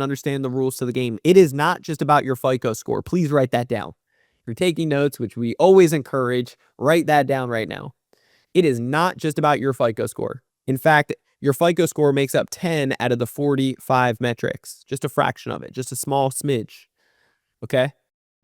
understand the rules to the game. It is not just about your FICO score. Please write that down. If you're taking notes, which we always encourage, write that down right now. It is not just about your FICO score. In fact, your FICO score makes up 10 out of the 45 metrics, just a fraction of it, just a small smidge. Okay?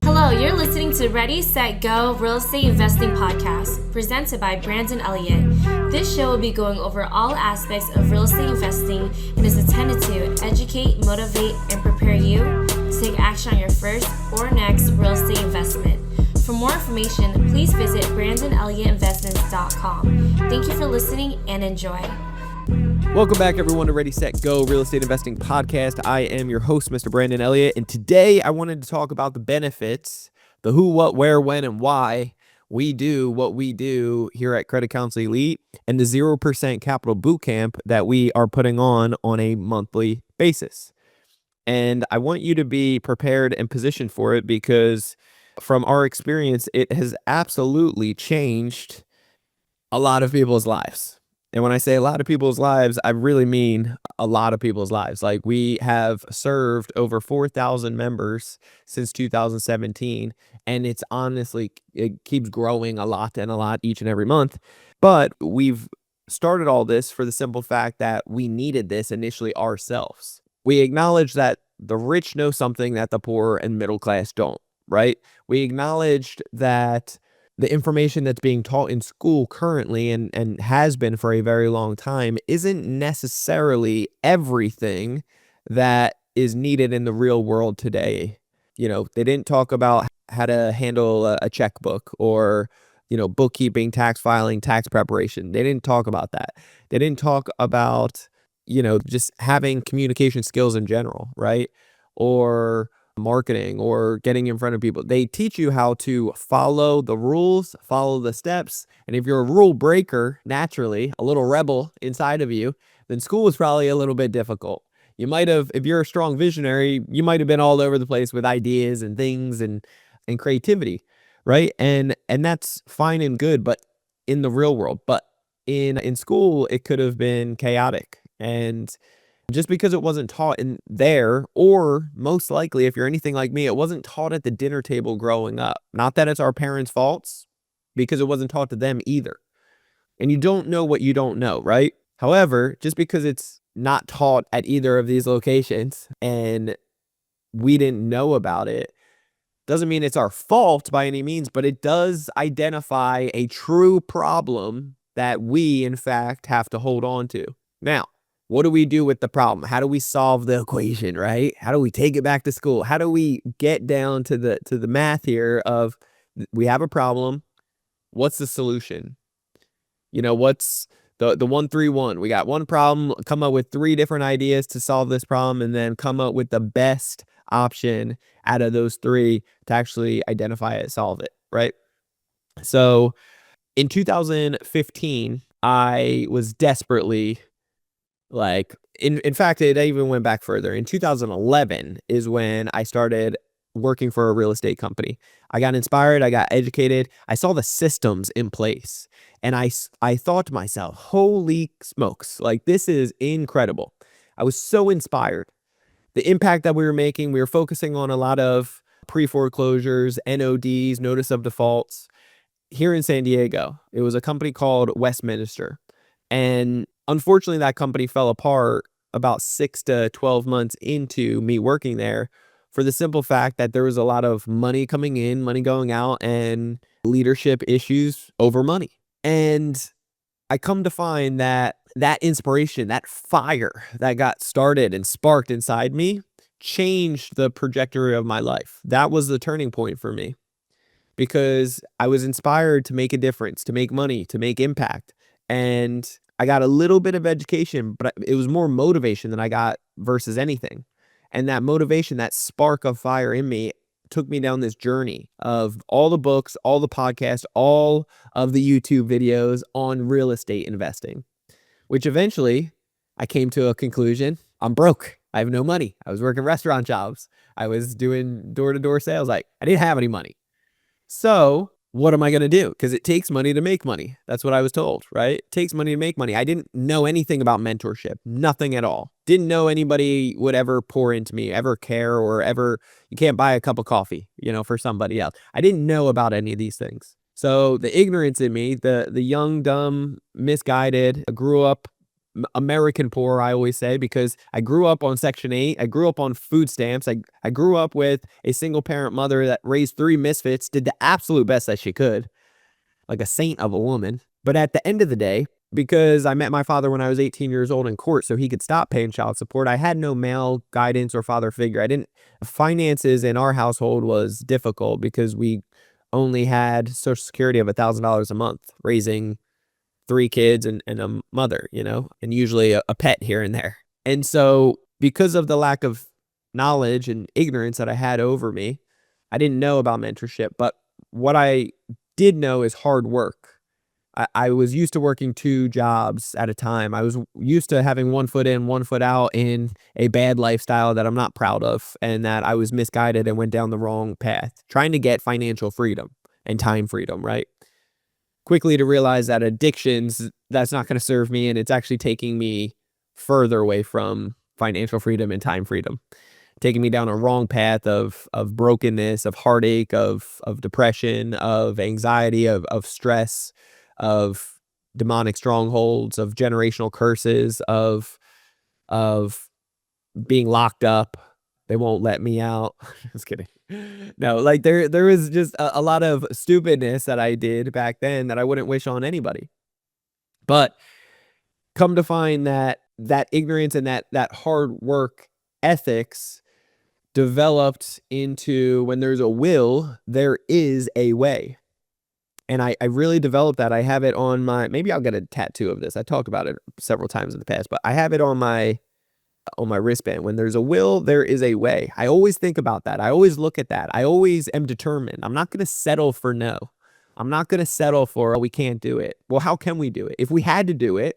Hello, you're listening to Ready, Set, Go Real Estate Investing Podcast, presented by Brandon Elliott. This show will be going over all aspects of real estate investing and is intended to educate, motivate, and prepare you to take action on your first or next real estate investment. For more information, please visit BrandonElliottInvestments.com. Thank you for listening and enjoy. Welcome back, everyone, to Ready, Set, Go Real Estate Investing Podcast. I am your host, Mr. Brandon Elliott, and today I wanted to talk about the benefits, the who, what, where, when, and why we do what we do here at Credit Counsel Elite and the 0% Capital Bootcamp that we are putting on a monthly basis. And I want you to be prepared and positioned for it because from our experience, it has absolutely changed a lot of people's lives. And when I say a lot of people's lives, I really mean a lot of people's lives. Like, we have served over 4,000 members since 2017, and it keeps growing a lot each and every month. But we've started all this for the simple fact that we needed this initially ourselves. We acknowledge that the rich know something that the poor and middle class don't, right? We acknowledged that the information that's being taught in school currently and has been for a very long time isn't necessarily everything that is needed in the real world today. You know, they didn't talk about how to handle a checkbook or, bookkeeping, tax filing, tax preparation. They didn't talk about that. They didn't talk about, just having communication skills in general, right? Or marketing or getting in front of people. They teach you how to follow the rules, follow the steps. And if you're a rule breaker, naturally, a little rebel inside of you, then school was probably a little bit difficult. You might have, if you're a strong visionary, you might have been all over the place with ideas and things and creativity, right? And that's fine and good, but in the real world. But in school, it could have been chaotic. And just because it wasn't taught in there, or most likely, if you're anything like me, it wasn't taught at the dinner table growing up. Not that it's our parents' faults, because it wasn't taught to them either. And you don't know what you don't know, right? However, just because it's not taught at either of these locations and we didn't know about it, doesn't mean it's our fault by any means, but it does identify a true problem that we, in fact, have to hold on to. Now, what do we do with the problem? How do we solve the equation, right? How do we take it back to school? How do we get down to the math here of we have a problem? What's the solution? What's the 1-3-1? We got one problem, come up with 3 different ideas to solve this problem, and then come up with the best option out of those 3 to actually identify it, solve it, right? So in 2015, I was desperately in fact, it even went back further. In 2011 is when I started working for a real estate company. I got inspired. I got educated. I saw the systems in place. And I thought to myself, holy smokes, this is incredible. I was so inspired. The impact that we were making, we were focusing on a lot of pre-foreclosures, NODs, notice of defaults here in San Diego. It was a company called Westminster. And unfortunately, that company fell apart about 6 to 12 months into me working there for the simple fact that there was a lot of money coming in, money going out, and leadership issues over money. And I come to find that inspiration, that fire that got started and sparked inside me changed the trajectory of my life. That was the turning point for me because I was inspired to make a difference, to make money, to make impact. And I got a little bit of education, but it was more motivation than I got versus anything. And that motivation, that spark of fire in me took me down this journey of all the books, all the podcasts, all of the YouTube videos on real estate investing, which eventually I came to a conclusion. I'm broke. I have no money. I was working restaurant jobs. I was doing door-to-door sales. I didn't have any money. So what am I going to do? Because it takes money to make money. That's what I was told, right? It takes money to make money. I didn't know anything about mentorship, nothing at all. Didn't know anybody would ever pour into me, ever care, or ever, you can't buy a cup of coffee, for somebody else. I didn't know about any of these things. So the ignorance in me, the young, dumb, misguided, I grew up American poor, I always say, because I grew up on Section 8. I grew up on food stamps. I grew up with a single parent mother that raised 3 misfits, did the absolute best that she could, like a saint of a woman. But at the end of the day, because I met my father when I was 18 years old in court so he could stop paying child support, I had no male guidance or father figure. Finances in our household was difficult because we only had Social Security of $1,000 a month, raising 3 kids and a mother, and usually a pet here and there. And so because of the lack of knowledge and ignorance that I had over me, I didn't know about mentorship. But what I did know is hard work. I was used to working 2 jobs at a time. I was used to having 1 foot in, 1 foot out in a bad lifestyle that I'm not proud of, and that I was misguided and went down the wrong path, trying to get financial freedom and time freedom, right? Quickly to realize that addictions, that's not going to serve me, and it's actually taking me further away from financial freedom and time freedom, taking me down a wrong path of brokenness, of heartache, of depression, of anxiety, of stress, of demonic strongholds, of generational curses, of being locked up. They won't let me out. Just kidding. No, like there was just a lot of stupidness that I did back then that I wouldn't wish on anybody. But come to find that ignorance and that hard work ethics developed into, when there's a will, there is a way. And I really developed that. I have it on my, maybe I'll get a tattoo of this. I talked about it several times in the past, but I have it on my wristband. When there's a will, there is a way. I always think about that. I always look at that. I always am determined. I'm not going to settle for no. I'm not going to settle for, oh, we can't do it. Well, how can we do it? If we had to do it,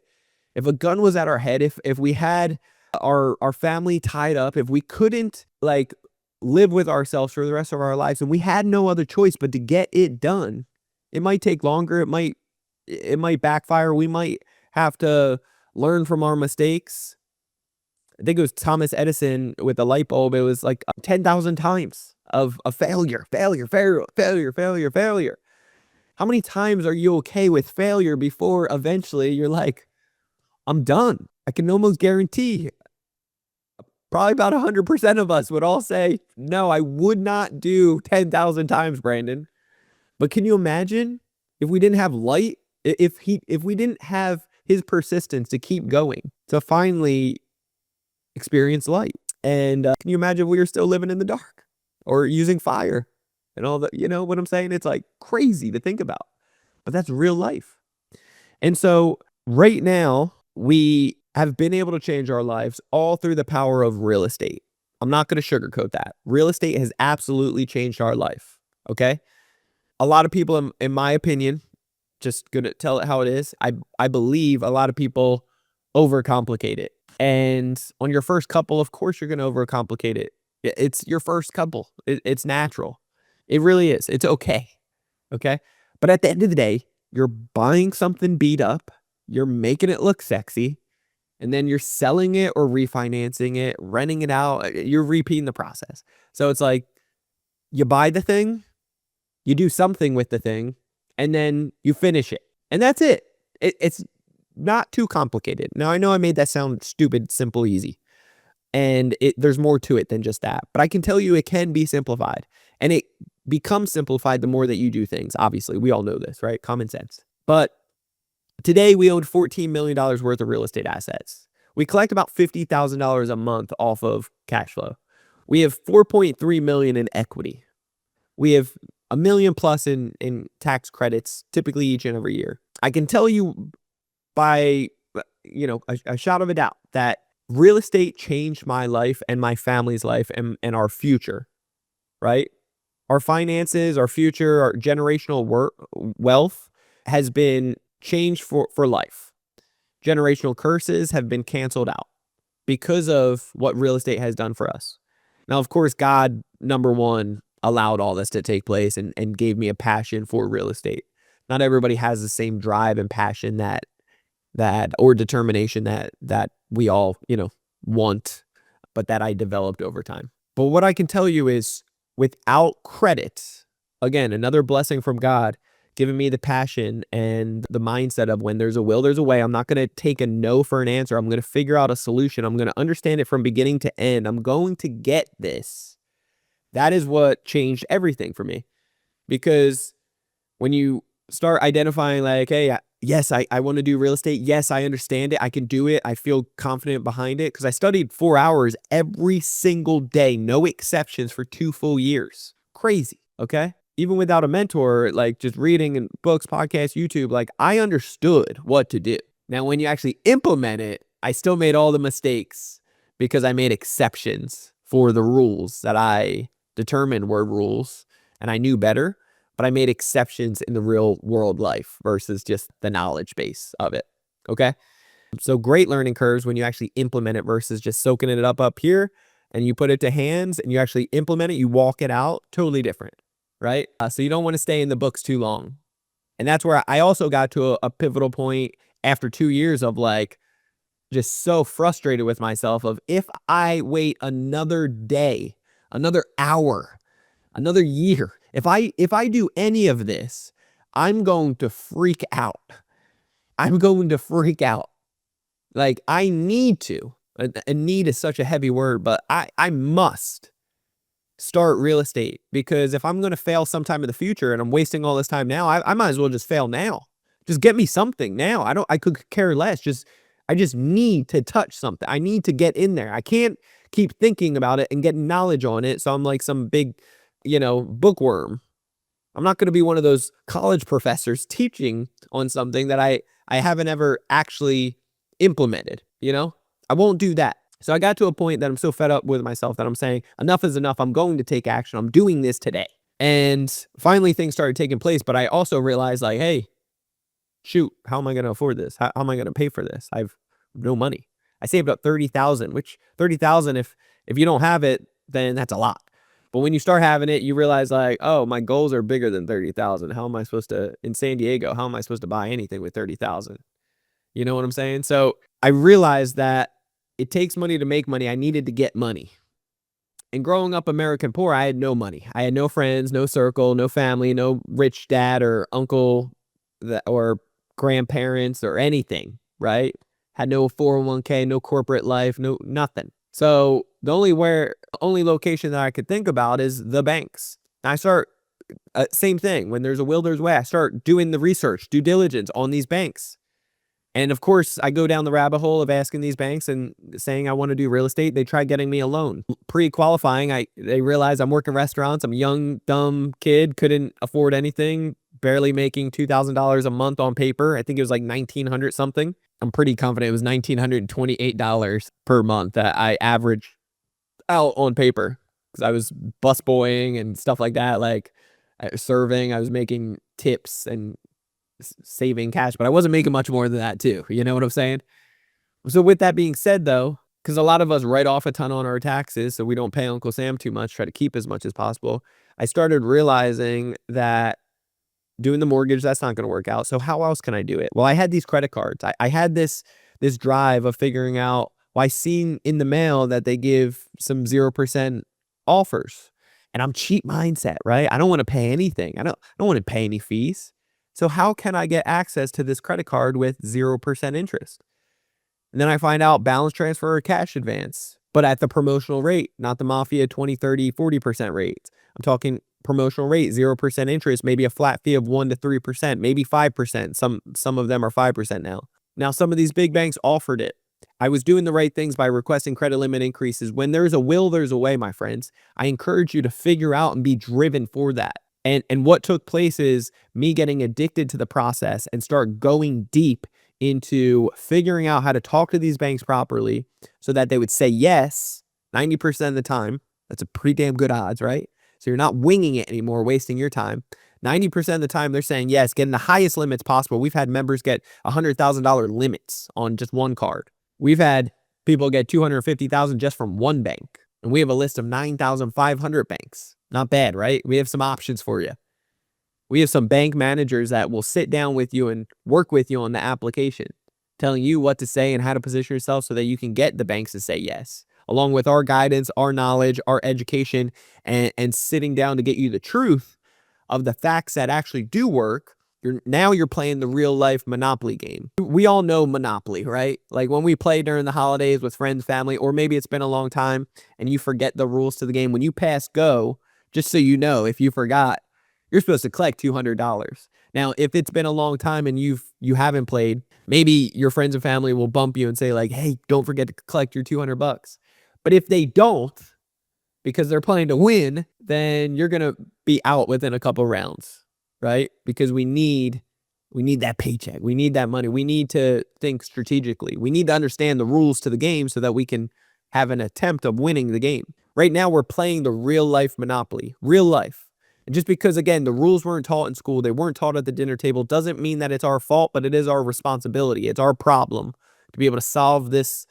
if a gun was at our head, if we had our family tied up, if we couldn't live with ourselves for the rest of our lives, and we had no other choice but to get it done, it might take longer. It might backfire. We might have to learn from our mistakes. I think it was Thomas Edison with the light bulb. It was like 10,000 times of failure. How many times are you okay with failure before eventually you're like, I'm done? I can almost guarantee probably about 100% of us would all say, no, I would not do 10,000 times, Brandon. But can you imagine if we didn't have light, if we didn't have his persistence to keep going, to finally experience light? And can you imagine if we were still living in the dark or using fire and all that? You know what I'm saying? It's like crazy to think about, but that's real life. And so right now we have been able to change our lives all through the power of real estate. I'm not going to sugarcoat that. Real estate has absolutely changed our life. Okay. A lot of people, in my opinion, just going to tell it how it is, I believe a lot of people overcomplicate it. And on your first couple, of course, you're going to overcomplicate it. It's your first couple. It's natural. It really is. It's okay. Okay. But at the end of the day, you're buying something beat up, you're making it look sexy, and then you're selling it or refinancing it, renting it out. You're repeating the process. So it's like you buy the thing, you do something with the thing, and then you finish it. And that's it. It's not too complicated. Now, I know I made that sound stupid, simple, easy. And there's more to it than just that. But I can tell you it can be simplified. And it becomes simplified the more that you do things. Obviously, we all know this, right? Common sense. But today we own $14 million worth of real estate assets. We collect about $50,000 a month off of cash flow. We have $4.3 million in equity. We have $1 million plus in tax credits, typically each and every year. I can tell you by, a shot of a doubt that real estate changed my life and my family's life and our future, right? Our finances, our future, our generational wealth has been changed for life. Generational curses have been canceled out because of what real estate has done for us. Now, of course, God, number one, allowed all this to take place and gave me a passion for real estate. Not everybody has the same drive and passion that or determination that we all, want, but that I developed over time. But what I can tell you is without credit, again, another blessing from God, giving me the passion and the mindset of when there's a will, there's a way. I'm not going to take a no for an answer. I'm going to figure out a solution. I'm going to understand it from beginning to end. I'm going to get this. That is what changed everything for me. Because when you start identifying like, hey, yes, I want to do real estate. Yes, I understand it. I can do it. I feel confident behind it because I studied 4 hours every single day, no exceptions for 2 full years. Crazy. Okay. Even without a mentor, like just reading and books, podcasts, YouTube, like I understood what to do. Now, when you actually implement it, I still made all the mistakes because I made exceptions for the rules that I determined were rules and I knew better, but I made exceptions in the real world life versus just the knowledge base of it. Okay. So great learning curves when you actually implement it versus just soaking it up here and you put it to hands and you actually implement it, you walk it out, totally different. Right? So you don't want to stay in the books too long. And that's where I also got to a pivotal point after 2 years of like just so frustrated with myself of if I wait another day, another hour, another year, if I do any of this, I'm going to freak out. I'm going to freak out. Like I need to, and need is such a heavy word, but I must start real estate because if I'm going to fail sometime in the future and I'm wasting all this time now, I might as well just fail now. Just get me something now. I could care less. I just need to touch something. I need to get in there. I can't keep thinking about it and get knowledge on it. So I'm like some big, bookworm. I'm not going to be one of those college professors teaching on something that I haven't ever actually implemented, I won't do that. So I got to a point that I'm so fed up with myself that I'm saying enough is enough. I'm going to take action. I'm doing this today. And finally things started taking place. But I also realized like, hey, shoot, how am I going to afford this? How am I going to pay for this? I have no money. I saved up 30,000, which 30,000, if you don't have it, then that's a lot. But when you start having it, you realize like, oh, my goals are bigger than 30,000. How am I supposed to, in San Diego, how am I supposed to buy anything with 30,000? You know what I'm saying? So I realized that it takes money to make money. I needed to get money. And growing up American poor, I had no money. I had no friends, no circle, no family, no rich dad or uncle or grandparents or anything, right? Had no 401k, no corporate life, no nothing. So the only location that I could think about is the banks. I start, same thing. When there's a will, there's a way. I start doing the research, due diligence on these banks. And of course, I go down the rabbit hole of asking these banks and saying I want to do real estate. They tried getting me a loan. Pre-qualifying, they realized I'm working restaurants. I'm a young, dumb kid, couldn't afford anything, barely making $2,000 a month on paper. I think it was like $1,900 something. I'm pretty confident it was $1,928 per month that I averaged out on paper because I was busboying and stuff like that. Like serving, I was making tips and saving cash, but I wasn't making much more than that too. You know what I'm saying? So with that being said though, because a lot of us write off a ton on our taxes so we don't pay Uncle Sam too much, try to keep as much as possible, I started realizing that doing the mortgage, that's not going to work out. So how else can I do it? Well, I had these credit cards. I had this drive of figuring out, well, I seen in the mail that they give some 0% offers and I'm cheap mindset, right? I don't want to pay anything. I don't want to pay any fees. So how can I get access to this credit card with 0% interest? And then I find out balance transfer or cash advance, but at the promotional rate, not the mafia 20, 30, 40% rate. I'm talking promotional rate, 0% interest, maybe a flat fee of 1 to 3%, maybe 5%. Some of them are 5% now. Now, some of these big banks offered it. I was doing the right things by requesting credit limit increases. When there's a will, there's a way, my friends. I encourage you to figure out and be driven for that. And what took place is me getting addicted to the process and start going deep into figuring out how to talk to these banks properly so that they would say yes 90% of the time. That's a pretty damn good odds, right? So you're not winging it anymore, wasting your time. 90% of the time they're saying yes, getting the highest limits possible. We've had members get $100,000 limits on just one card. We've had people get $250,000 just from one bank. And we have a list of 9,500 banks. Not bad, right? We have some options for you. We have some bank managers that will sit down with you and work with you on the application, telling you what to say and how to position yourself so that you can get the banks to say yes, along with our guidance, our knowledge, our education, and sitting down to get you the truth of the facts that actually do work. You're playing the real life Monopoly game. We all know Monopoly, right? Like when we play during the holidays with friends, family, or maybe it's been a long time and you forget the rules to the game. When you pass go, just so you know, if you forgot, you're supposed to collect $200. Now, if it's been a long time and you haven't played, maybe your friends and family will bump you and say like, "Hey, don't forget to collect your $200." But if they don't, because they're playing to win, then you're going to be out within a couple rounds, right? Because we need that paycheck. We need that money. We need to think strategically. We need to understand the rules to the game so that we can have an attempt of winning the game. Right now, we're playing the real life Monopoly, real life. And just because, again, the rules weren't taught in school, they weren't taught at the dinner table, doesn't mean that it's our fault, but it is our responsibility. It's our problem to be able to solve this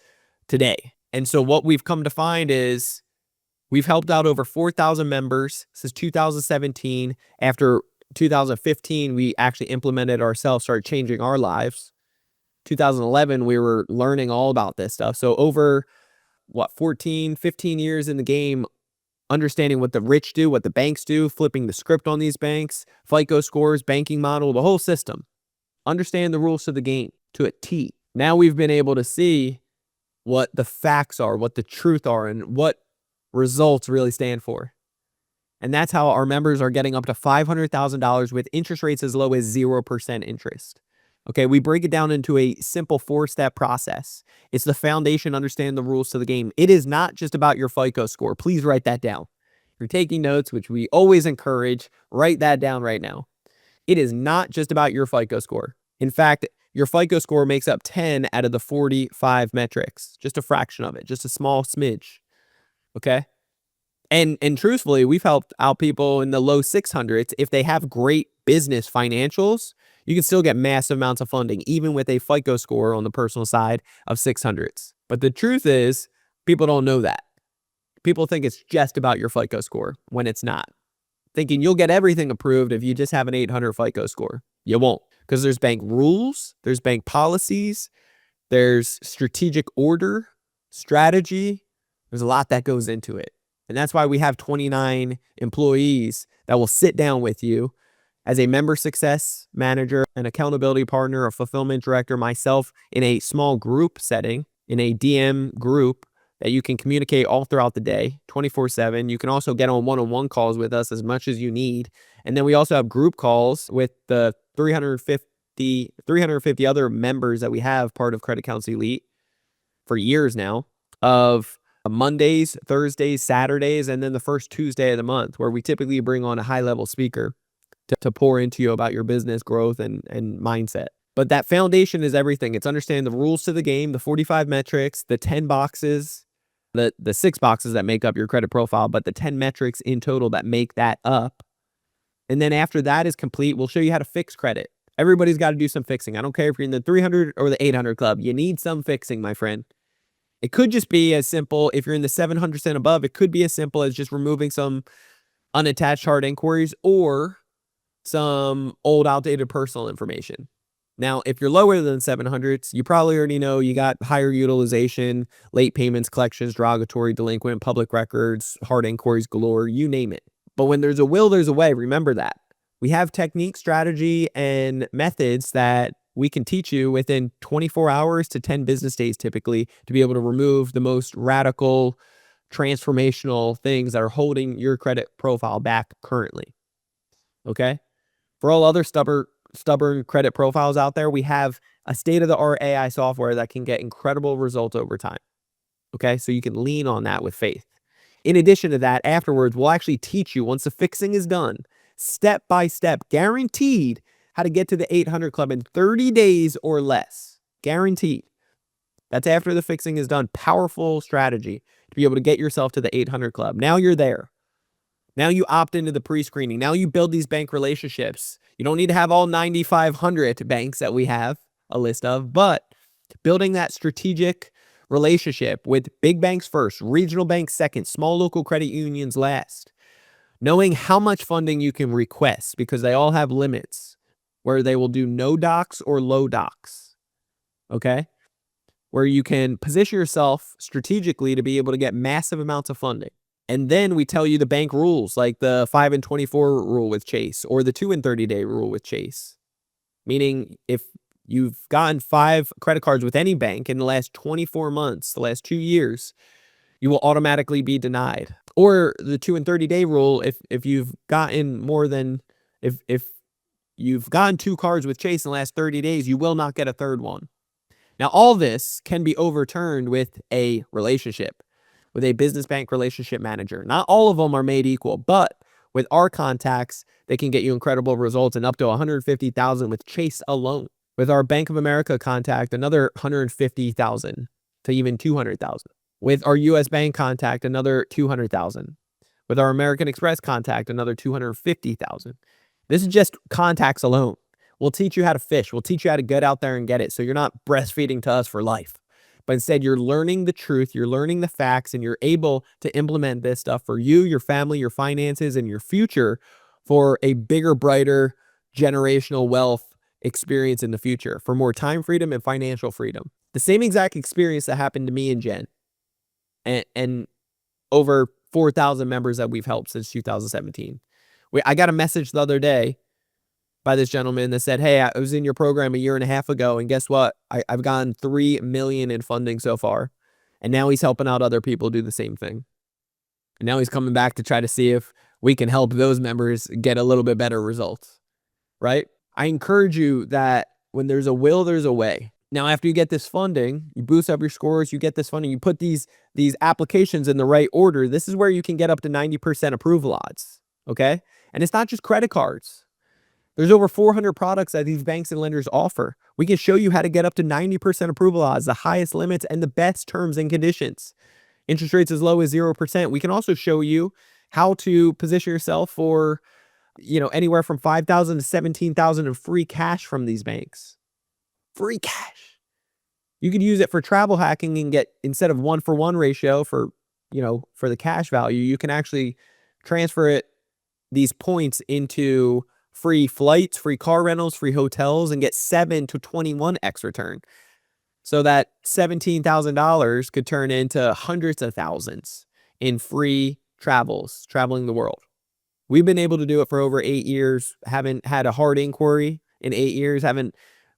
today. And so what we've come to find is we've helped out over 4,000 members since 2017. After 2015, we actually implemented ourselves, started changing our lives. 2011, we were learning all about this stuff. So over 14, 15 years in the game, understanding what the rich do, what the banks do, flipping the script on these banks, FICO scores, banking model, the whole system. Understand the rules of the game to a T. Now we've been able to see what the facts are, what the truth are, and what results really stand for. And that's how our members are getting up to $500,000 with interest rates as low as 0% interest. Okay, we break it down into a simple 4-step process. It's the foundation, understand the rules to the game. It is not just about your FICO score. Please write that down. If you're taking notes, which we always encourage, write that down right now. It is not just about your FICO score. In fact, your FICO score makes up 10 out of the 45 metrics, just a fraction of it, just a small smidge. Okay? And truthfully, we've helped out people in the low 600s. If they have great business financials, you can still get massive amounts of funding, even with a FICO score on the personal side of 600s. But the truth is, people don't know that. People think it's just about your FICO score when it's not. Thinking you'll get everything approved if you just have an 800 FICO score. You won't, because there's bank rules, there's bank policies, there's strategic order, strategy. There's a lot that goes into it. And that's why we have 29 employees that will sit down with you as a member success manager, an accountability partner, a fulfillment director, myself, in a small group setting, in a DM group that you can communicate all throughout the day, 24/7. You can also get on one-on-one calls with us as much as you need. And then we also have group calls with the 350 other members that we have, part of Credit Counsel Elite for years now, of Mondays, Thursdays, Saturdays, and then the first Tuesday of the month, where we typically bring on a high-level speaker to pour into you about your business growth and mindset. But that foundation is everything. It's understanding the rules to the game, the 45 metrics, the 10 boxes, the 6 boxes that make up your credit profile, but the 10 metrics in total that make that up. And then after that is complete, we'll show you how to fix credit. Everybody's got to do some fixing. I don't care if you're in the 300 or the 800 club. You need some fixing, my friend. It could just be as simple, if you're in the 700 and above, it could be as simple as just removing some unattached hard inquiries or some old outdated personal information. Now, if you're lower than 700s, you probably already know you got higher utilization, late payments, collections, derogatory, delinquent, public records, hard inquiries galore, you name it. But when there's a will, there's a way. Remember that. We have technique, strategy, and methods that we can teach you within 24 hours to 10 business days typically to be able to remove the most radical, transformational things that are holding your credit profile back currently. Okay? For all other stubborn credit profiles out there, we have a state-of-the-art AI software that can get incredible results over time. Okay? So you can lean on that with faith. In addition to that, afterwards, we'll actually teach you, once the fixing is done, step by step, guaranteed, how to get to the 800 club in 30 days or less. Guaranteed. That's after the fixing is done. Powerful strategy to be able to get yourself to the 800 club. Now you're there. Now you opt into the pre-screening. Now you build these bank relationships. You don't need to have all 9,500 banks that we have a list of, but building that strategic relationship with big banks first, regional banks second, small local credit unions last. Knowing how much funding you can request, because they all have limits where they will do no docs or low docs. Okay? Where you can position yourself strategically to be able to get massive amounts of funding. And then we tell you the bank rules, like the 5 and 24 rule with Chase or the 2 and 30-day rule with Chase. Meaning if you've gotten 5 credit cards with any bank in the last 24 months, the last 2 years, you will automatically be denied. Or the 2 and 30-day rule, if you've gotten more than, if you've gotten 2 cards with Chase in the last 30 days, you will not get a third one. Now, all this can be overturned with a relationship, with a business bank relationship manager. Not all of them are made equal, but with our contacts, they can get you incredible results and up to $150,000 with Chase alone. With our Bank of America contact, another $150,000 to even $200,000. With our US Bank contact, another $200,000. With our American Express contact, another $250,000. This is just contacts alone. We'll teach you how to fish. We'll teach you how to get out there and get it. So you're not breastfeeding to us for life, but instead you're learning the truth, you're learning the facts, and you're able to implement this stuff for you, your family, your finances, and your future for a bigger, brighter, generational wealth experience in the future, for more time freedom and financial freedom. The same exact experience that happened to me and Jen and over 4,000 members that we've helped since 2017. I got a message the other day by this gentleman that said, hey, I was in your program a year and a half ago, and guess what? I've gotten $3 million in funding so far. And now he's helping out other people do the same thing. And now he's coming back to try to see if we can help those members get a little bit better results, right? I encourage you that when there's a will, there's a way. Now, after you get this funding, you boost up your scores, you get this funding, you put these applications in the right order. This is where you can get up to 90% approval odds, okay? And it's not just credit cards. There's over 400 products that these banks and lenders offer. We can show you how to get up to 90% approval odds, the highest limits, and the best terms and conditions. Interest rates as low as 0%. We can also show you how to position yourself for, anywhere from $5,000 to $17,000 in free cash from these banks. Free cash. You could use it for travel hacking and get, instead of 1-for-1 ratio for the cash value, you can actually transfer these points into free flights, free car rentals, free hotels, and get 7 to 21x return. So that $17,000 could turn into hundreds of thousands in free travels, traveling the world. We've been able to do it for over 8 years, haven't had a hard inquiry in 8 years, haven't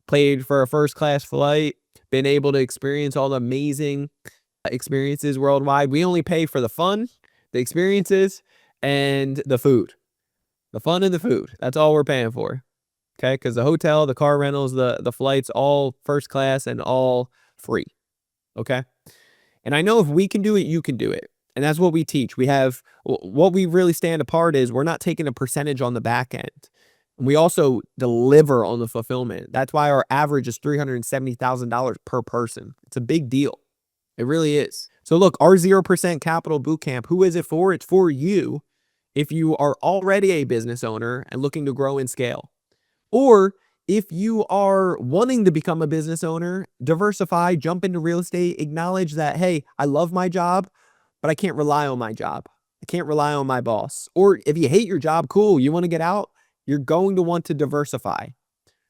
paid for a first-class flight, been able to experience all the amazing experiences worldwide. We only pay for the fun, the experiences, and the food. The fun and the food. That's all we're paying for. Okay? Because the hotel, the car rentals, the flights, all first class and all free. Okay? And I know if we can do it, you can do it. And that's what we teach. What we really stand apart is we're not taking a percentage on the back end. And we also deliver on the fulfillment. That's why our average is $370,000 per person. It's a big deal. It really is. So look, our 0% Capital Bootcamp, who is it for? It's for you if you are already a business owner and looking to grow and scale. Or if you are wanting to become a business owner, diversify, jump into real estate, acknowledge that, hey, I love my job, but I can't rely on my job. I can't rely on my boss. Or if you hate your job, cool, you want to get out, you're going to want to diversify.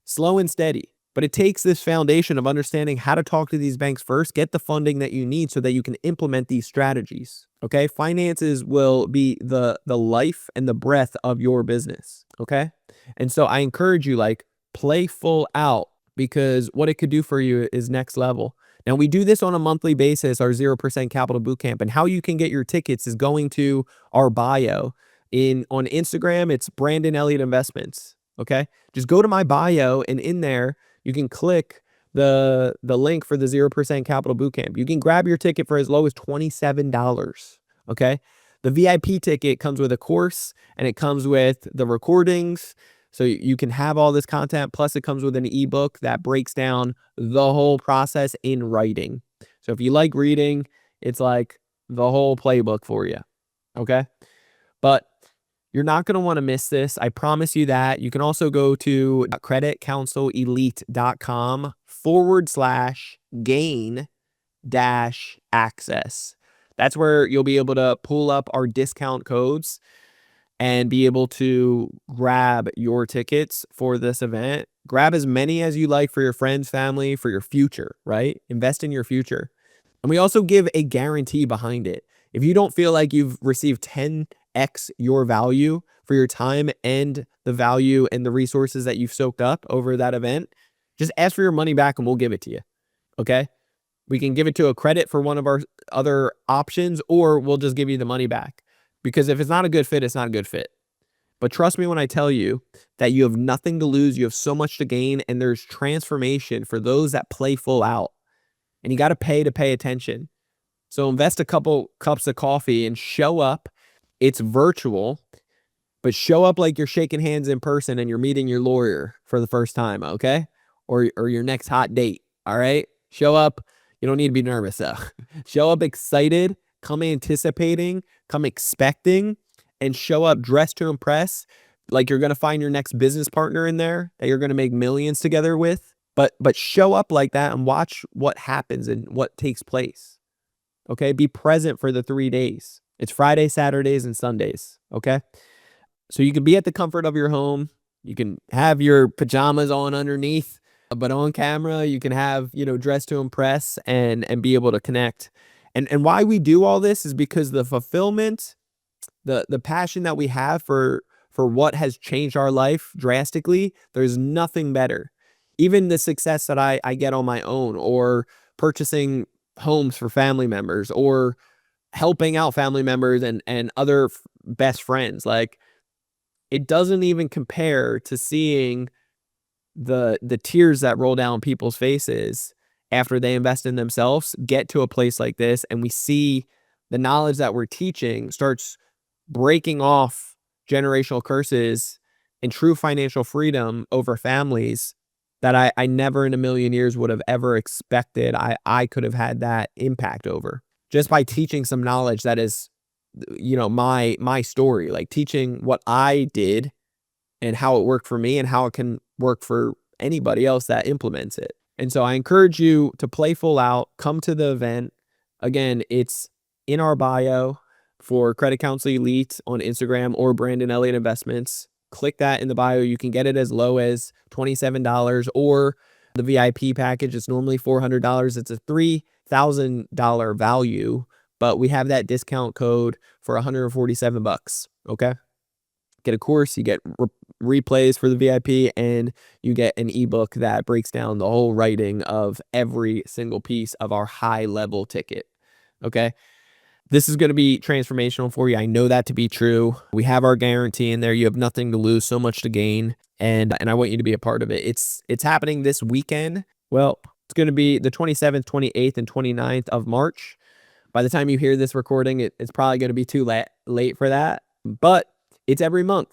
Slow and steady. But it takes this foundation of understanding how to talk to these banks first, get the funding that you need so that you can implement these strategies. Okay? Finances will be the life and the breath of your business. Okay? And so I encourage you, play full out, because what it could do for you is next level. Now, we do this on a monthly basis, our 0% Capital Bootcamp, and how you can get your tickets is going to our bio. On Instagram, it's Brandon Elliott Investments. Okay? Just go to my bio, and in there, you can click the link for the 0% Capital Bootcamp. You can grab your ticket for as low as $27. Okay? The VIP ticket comes with a course, and it comes with the recordings. So you can have all this content. Plus, it comes with an ebook that breaks down the whole process in writing. So if you like reading, it's like the whole playbook for you. Okay? But you're not going to want to miss this. I promise you that. You can also go to creditcounselelite.com/gain gain-access. That's where you'll be able to pull up our discount codes and be able to grab your tickets for this event. Grab as many as you like for your friends, family, for your future, right? Invest in your future. And we also give a guarantee behind it. If you don't feel like you've received 10x your value for your time and the value and the resources that you've soaked up over that event, just ask for your money back and we'll give it to you. Okay? We can give it to a credit for one of our other options, or we'll just give you the money back. Because if it's not a good fit, it's not a good fit. But trust me when I tell you that you have nothing to lose, you have so much to gain, and there's transformation for those that play full out. And you got to pay attention. So invest a couple cups of coffee and show up. It's virtual, but show up like you're shaking hands in person and you're meeting your lawyer for the first time, okay? Or your next hot date, all right? Show up. You don't need to be nervous, though. Show up excited, come anticipating, come expecting, and show up dressed to impress, like you're going to find your next business partner in there that you're going to make millions together with. But show up like that and watch what happens and what takes place. Okay? Be present for the 3 days. It's Friday, Saturdays, and Sundays. Okay? So you can be at the comfort of your home. You can have your pajamas on underneath, but on camera, you can have, dressed to impress and be able to connect. And why we do all this is because the fulfillment, the passion that we have for what has changed our life drastically, there's nothing better. Even the success that I get on my own, or purchasing homes for family members, or helping out family members and other best friends, like, it doesn't even compare to seeing the tears that roll down people's faces after they invest in themselves, get to a place like this, and we see the knowledge that we're teaching starts breaking off generational curses and true financial freedom over families that I never in a million years would have ever expected I could have had that impact over, just by teaching some knowledge that is, my story, like teaching what I did and how it worked for me and how it can work for anybody else that implements it. And so I encourage you to play full out, come to the event. Again, it's in our bio for Credit Counsel Elite on Instagram, or Brandon Elliott Investments. Click that in the bio. You can get it as low as $27, or the VIP package. It's normally $400. It's a $3,000 value, but we have that discount code for $147. Okay. Get a course, you get replays for the VIP, and you get an ebook that breaks down the whole writing of every single piece of our high level ticket. Okay. This is going to be transformational for you. I know that to be true. We have our guarantee in there. You have nothing to lose, so much to gain. And I want you to be a part of it. It's happening this weekend. Well, it's going to be the 27th, 28th, and 29th of March. By the time you hear this recording, it's probably going to be too late for that. But it's every month.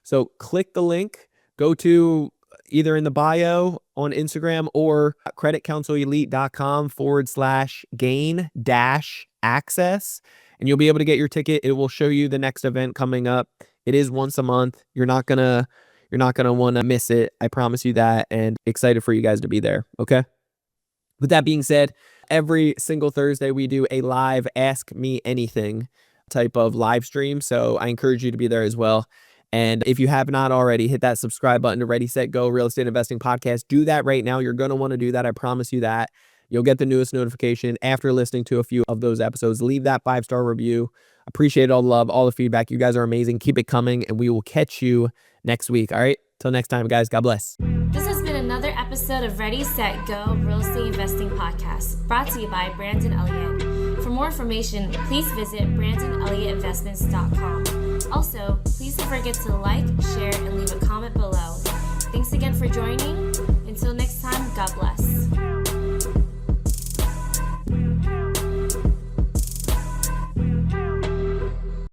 So click the link, go to either in the bio on Instagram or creditcounselelite.com/gain-access, and you'll be able to get your ticket. It will show you the next event coming up. It is once a month. You're not gonna want to miss it. I promise you that, and excited for you guys to be there. Okay. With that being said, every single Thursday we do a live Ask Me Anything type of live stream. So I encourage you to be there as well. And if you have not already, hit that subscribe button to Ready, Set, Go Real Estate Investing Podcast. Do that right now. You're going to want to do that. I promise you that. You'll get the newest notification after listening to a few of those episodes. Leave that 5-star review. Appreciate all the love, all the feedback. You guys are amazing. Keep it coming, and we will catch you next week. All right. Till next time, guys. God bless. This has been another episode of Ready, Set, Go Real Estate Investing Podcast, brought to you by Brandon Elliott. For more information, please visit BrandonElliottInvestments.com. Also, please don't forget to like, share, and leave a comment below. Thanks again for joining. Until next time, God bless.